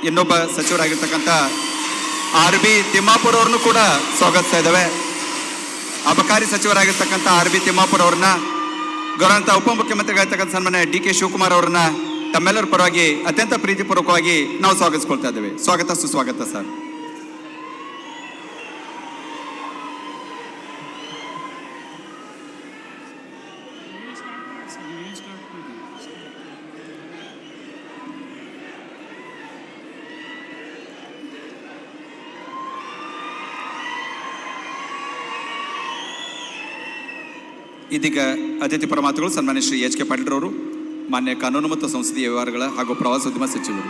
ಇನ್ನೊಬ್ಬ ಸಚಿವರಾಗಿರ್ತಕ್ಕಂಥ ಆರ್.ಬಿ. ತಿಮ್ಮಾಪುರ್ ಅವ್ರನ್ನು ಕೂಡ ಸ್ವಾಗತಿಸ್ತಾ ಇದ್ದೇವೆ. ಅಬಕಾರಿ ಸಚಿವರಾಗಿರ್ತಕ್ಕಂಥ ಆರ್.ಬಿ. ತಿಮ್ಮಾಪುರ್ ಅವ್ರನ್ನ, ಗೌರವಾನ್ವಿತ ಉಪಮುಖ್ಯಮಂತ್ರಿಗಳಾಗಿರ್ತಕ್ಕಂಥ ಸನ್ಮಾನ್ಯ ಡಿ.ಕೆ. ಶಿವಕುಮಾರ್ ಅವರನ್ನ ತಮ್ಮೆಲ್ಲರ ಪರವಾಗಿ ಅತ್ಯಂತ ಪ್ರೀತಿಪೂರ್ವಕವಾಗಿ ನಾವು ಸ್ವಾಗತಿಸ್ಕೊಳ್ತಾ ಇದ್ದೇವೆ. ಸ್ವಾಗತ ಸುಸ್ವಾಗತ ಸರ್. ಇದೀಗ ಅತಿಥಿ ಪರಮಾತುಗಳು ಸನ್ಮಾನ್ಯ ಶ್ರೀ ಎಚ್ ಕೆ ಪಾಟೀಲ್ರವರು, ಮಾನ್ಯ ಕಾನೂನು ಮತ್ತು ಸಂಸದೀಯ ವ್ಯವಹಾರಗಳ ಹಾಗೂ ಪ್ರವಾಸೋದ್ಯಮ ಸಚಿವರು.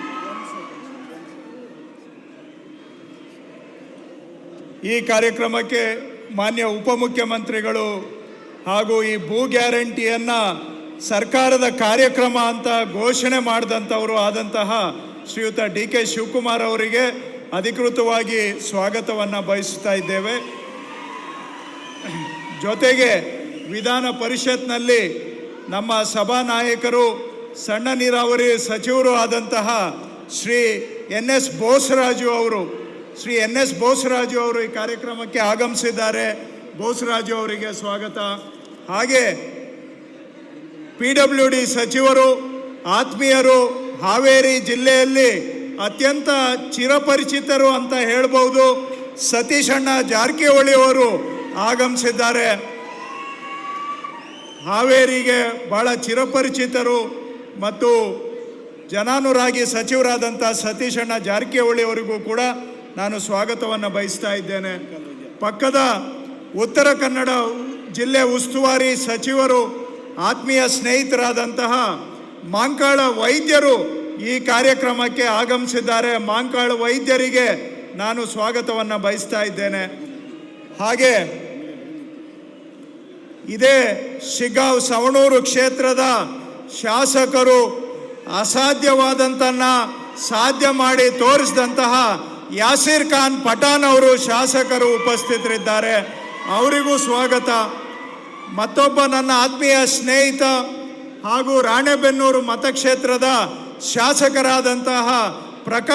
ಈ ಕಾರ್ಯಕ್ರಮಕ್ಕೆ ಮಾನ್ಯ ಉಪಮುಖ್ಯಮಂತ್ರಿಗಳು ಹಾಗೂ ಈ ಭೂ ಗ್ಯಾರಂಟಿಯನ್ನು ಸರ್ಕಾರದ ಕಾರ್ಯಕ್ರಮ ಅಂತ ಘೋಷಣೆ ಮಾಡಿದಂಥವರು ಆದಂತಹ ಶ್ರೀಯುತ ಡಿ.ಕೆ. ಶಿವಕುಮಾರ್ ಅವರಿಗೆ ಅಧಿಕೃತವಾಗಿ ಸ್ವಾಗತವನ್ನು ಬಯಸುತ್ತಾ ಇದ್ದೇವೆ. ಜೊತೆಗೆ ವಿಧಾನ ಪರಿಷತ್ನಲ್ಲಿ ನಮ್ಮ ಸಭಾನಾಯಕರು, ಸಣ್ಣ ನೀರಾವರಿ ಸಚಿವರು ಆದಂತಹ ಶ್ರೀ ಎನ್ ಎಸ್ ಬೋಸರಾಜು ಅವರು ಈ ಕಾರ್ಯಕ್ರಮಕ್ಕೆ ಆಗಮಿಸಿದ್ದಾರೆ. ಬೋಸರಾಜು ಅವರಿಗೆ ಸ್ವಾಗತ. ಹಾಗೆ PWD ಸಚಿವರು, ಆತ್ಮೀಯರು, ಹಾವೇರಿ ಜಿಲ್ಲೆಯಲ್ಲಿ ಅತ್ಯಂತ ಚಿರಪರಿಚಿತರು ಅಂತ ಹೇಳ್ಬೋದು, ಸತೀಶ್ ಅಣ್ಣ ಜಾರಕಿಹೊಳಿ ಅವರು ಆಗಮಿಸಿದ್ದಾರೆ. ಹಾವೇರಿಗೆ ಬಹಳ ಚಿರಪರಿಚಿತರು ಮತ್ತು ಜನಾನುರಾಗಿ ಸಚಿವರಾದಂಥ ಸತೀಶ್ ಅಣ್ಣ ಜಾರಕಿಹೊಳಿ ಅವರಿಗೂ ಕೂಡ ನಾನು ಸ್ವಾಗತವನ್ನು ಬಯಸ್ತಾ ಇದ್ದೇನೆ. ಪಕ್ಕದ ಉತ್ತರ ಕನ್ನಡ ಜಿಲ್ಲೆ ಉಸ್ತುವಾರಿ ಸಚಿವರು, ಆತ್ಮೀಯ ಸ್ನೇಹಿತರಾದಂತಹ ಮಾಂಕಾಳ ವೈದ್ಯರು ಈ ಕಾರ್ಯಕ್ರಮಕ್ಕೆ ಆಗಮಿಸಿದ್ದಾರೆ. ಮಾಂಕಾಳ ವೈದ್ಯರಿಗೆ ನಾನು ಸ್ವಾಗತವನ್ನು ಬಯಸ್ತಾ ಇದ್ದೇನೆ. ಹಾಗೆ ಇದೇ ಶಿಗ್ಗಾಂವ್ ಸವಣೂರು ಕ್ಷೇತ್ರದ ಶಾಸಕರು, ಅಸಾಧ್ಯವಾದಂತನ್ನ ಸಾಧ್ಯ ಮಾಡಿ ತೋರಿಸಿದಂತಹ ಯಾಸೀರ್ ಖಾನ್ ಪಠಾಣ್ ಅವರು ಶಾಸಕರು ಉಪಸ್ಥಿತರಿದ್ದಾರೆ, ಅವರಿಗೂ ಸ್ವಾಗತ. ಮತ್ತೊಬ್ಬ ನನ್ನ ಆತ್ಮೀಯ ಸ್ನೇಹಿತ ಹಾಗೂ ರಾಣೆಬೆನ್ನೂರು ಮತಕ್ಷೇತ್ರದ ಶಾಸಕರಾದಂತಹ ಪ್ರಕಾಶ್